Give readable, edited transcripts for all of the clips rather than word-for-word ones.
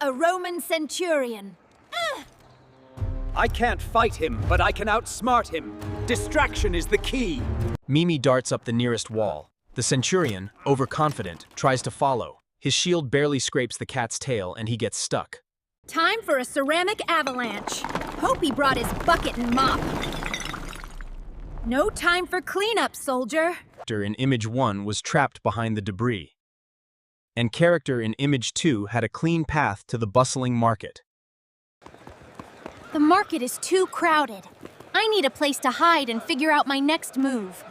A Roman centurion. I can't fight him, but I can outsmart him. Distraction is the key. Mimi darts up the nearest wall. The centurion, overconfident, tries to follow. His shield barely scrapes the cat's tail and he gets stuck. Time for a ceramic avalanche. Hope he brought his bucket and mop. No time for cleanup, soldier. Character in Image 1 was trapped behind the debris. And character in Image 2 had a clean path to the bustling market. The market is too crowded. I need a place to hide and figure out my next move.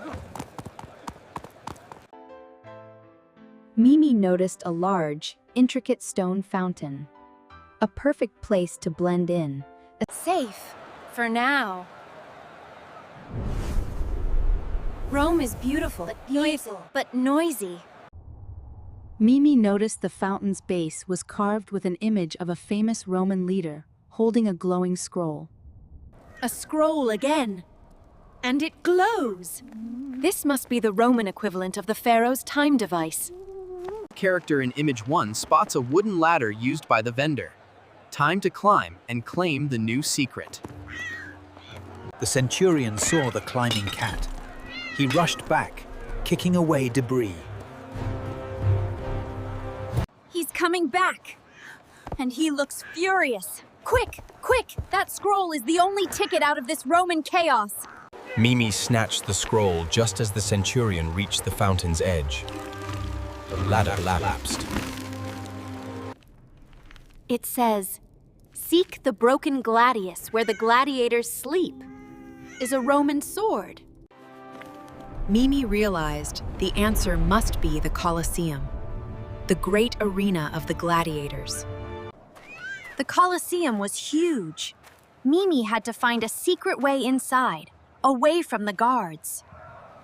Mimi noticed a large, intricate stone fountain. A perfect place to blend in. Safe, for now. Rome is beautiful, but noisy. Mimi noticed the fountain's base was carved with an image of a famous Roman leader, holding a glowing scroll. A scroll again. And it glows. This must be the Roman equivalent of the pharaoh's time device. Character in Image 1 spots a wooden ladder used by the vendor. Time to climb and claim the new secret. The centurion saw the climbing cat. He rushed back, kicking away debris. He's coming back. And he looks furious. Quick, quick! That scroll is the only ticket out of this Roman chaos. Mimi snatched the scroll just as the centurion reached the fountain's edge. The ladder collapsed. It says, "Seek the broken gladius where the gladiators sleep," is a Roman sword. Mimi realized the answer must be the Colosseum, the great arena of the gladiators. The Colosseum was huge. Mimi had to find a secret way inside, away from the guards.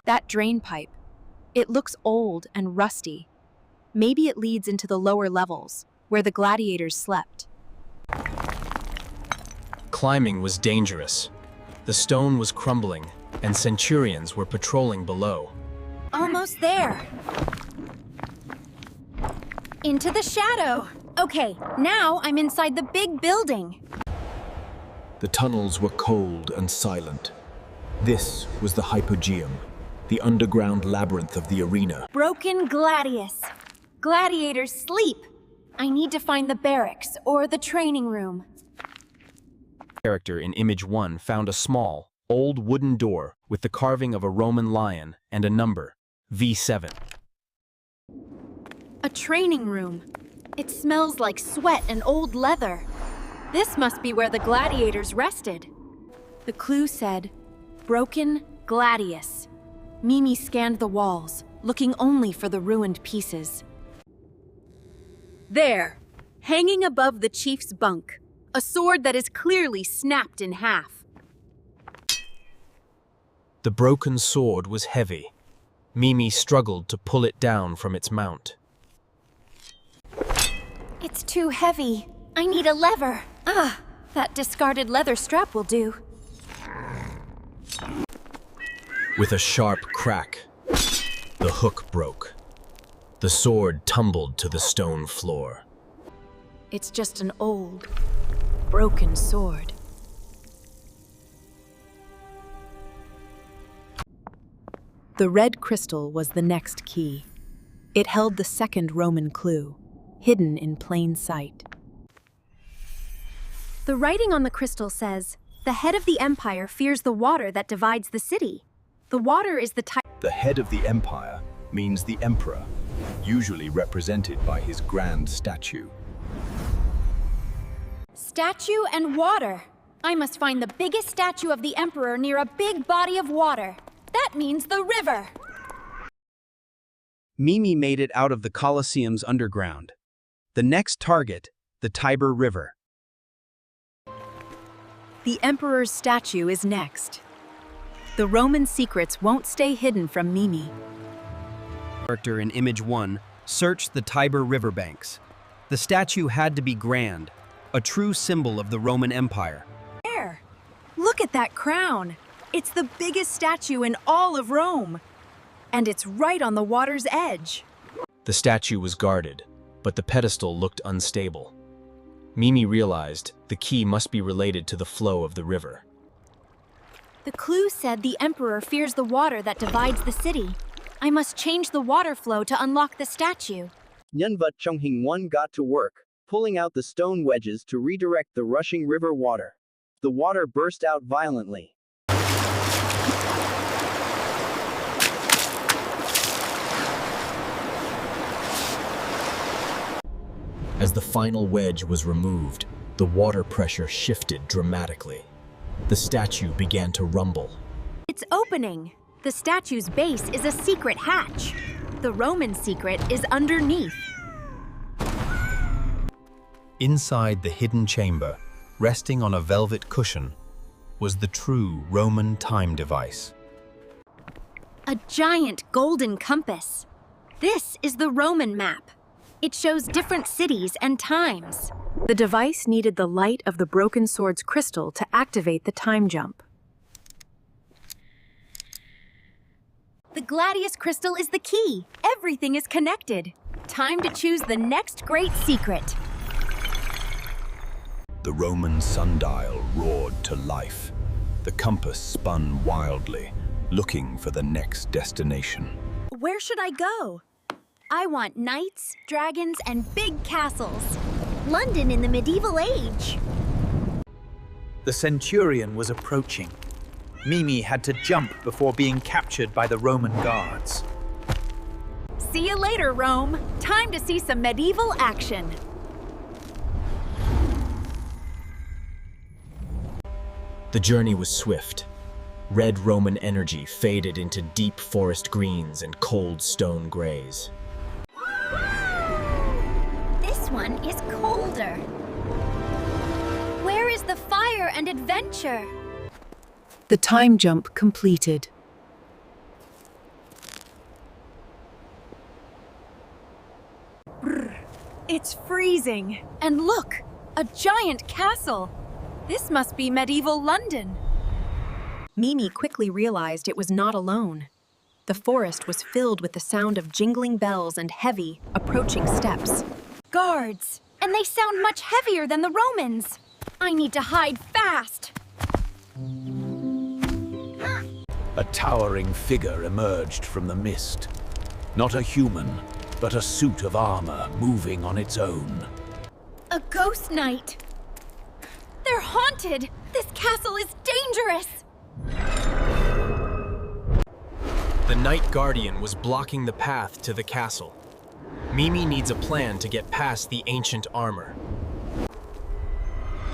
That drain pipe, it looks old and rusty. Maybe it leads into the lower levels, where the gladiators slept. Climbing was dangerous. The stone was crumbling, and centurions were patrolling below. Almost there. Into the shadow. Okay, now I'm inside the big building. The tunnels were cold and silent. This was the Hypogeum, the underground labyrinth of the arena. Broken gladius. Gladiators sleep. I need to find the barracks or the training room. Character in Image 1 found a small, old wooden door with the carving of a Roman lion and a number, V7. A training room. It smells like sweat and old leather. This must be where the gladiators rested. The clue said, "Broken gladius." Mimi scanned the walls, looking only for the ruined pieces. There, hanging above the chief's bunk, a sword that is clearly snapped in half. The broken sword was heavy. Mimi struggled to pull it down from its mount. It's too heavy. I need a lever. That discarded leather strap will do. With a sharp crack, the hook broke. The sword tumbled to the stone floor. It's just an old, broken sword. The red crystal was the next key. It held the second Roman clue, hidden in plain sight. The writing on the crystal says, "The head of the empire fears the water that divides the city." The water is the type. The head of the empire means the emperor, usually represented by his grand statue. Statue and water. I must find the biggest statue of the emperor near a big body of water. That means the river. Mimi made it out of the Colosseum's underground. The next target, the Tiber River. The emperor's statue is next. The Roman secrets won't stay hidden from Mimi. Character in Image 1 searched the Tiber riverbanks. The statue had to be grand, a true symbol of the Roman Empire. There! Look at that crown! It's the biggest statue in all of Rome. And it's right on the water's edge. The statue was guarded, but the pedestal looked unstable. Mimi realized the key must be related to the flow of the river. The clue said the Emperor fears the water that divides the city. I must change the water flow to unlock the statue. Nhân vật trong hình 1 got to work, pulling out the stone wedges to redirect the rushing river water. The water burst out violently. As the final wedge was removed, the water pressure shifted dramatically. The statue began to rumble. It's opening. The statue's base is a secret hatch. The Roman secret is underneath. Inside the hidden chamber, resting on a velvet cushion, was the true Roman time device. A giant golden compass. This is the Roman map. It shows different cities and times. The device needed the light of the broken sword's crystal to activate the time jump. The Gladius crystal is the key. Everything is connected. Time to choose the next great secret. The Roman sundial roared to life. The compass spun wildly, looking for the next destination. Where should I go? I want knights, dragons, and big castles. London in the medieval age. The centurion was approaching. Mimi had to jump before being captured by the Roman guards. See you later, Rome. Time to see some medieval action. The journey was swift. Red Roman energy faded into deep forest greens and cold stone grays. This one is colder. Where is the fire and adventure? The time jump completed. It's freezing. And look, a giant castle. This must be medieval London. Mimi quickly realized it was not alone. The forest was filled with the sound of jingling bells and heavy, approaching steps. Guards, and they sound much heavier than the Romans. I need to hide fast. A towering figure emerged from the mist. Not a human, but a suit of armor moving on its own. A ghost knight. They're haunted. This castle is dangerous. The Night Guardian was blocking the path to the castle. Mimi needs a plan to get past the ancient armor.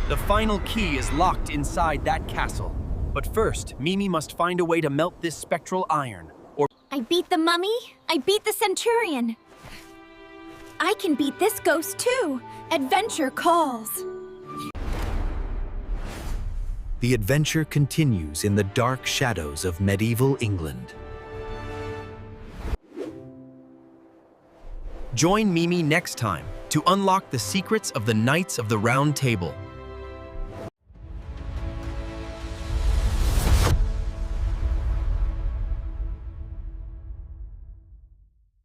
The final key is locked inside that castle. But first, Mimi must find a way to melt this spectral iron, or I beat the mummy. I beat the centurion. I can beat this ghost too. Adventure calls. The adventure continues in the dark shadows of medieval England. join Mimi next time to unlock the secrets of the Knights of the Round Table.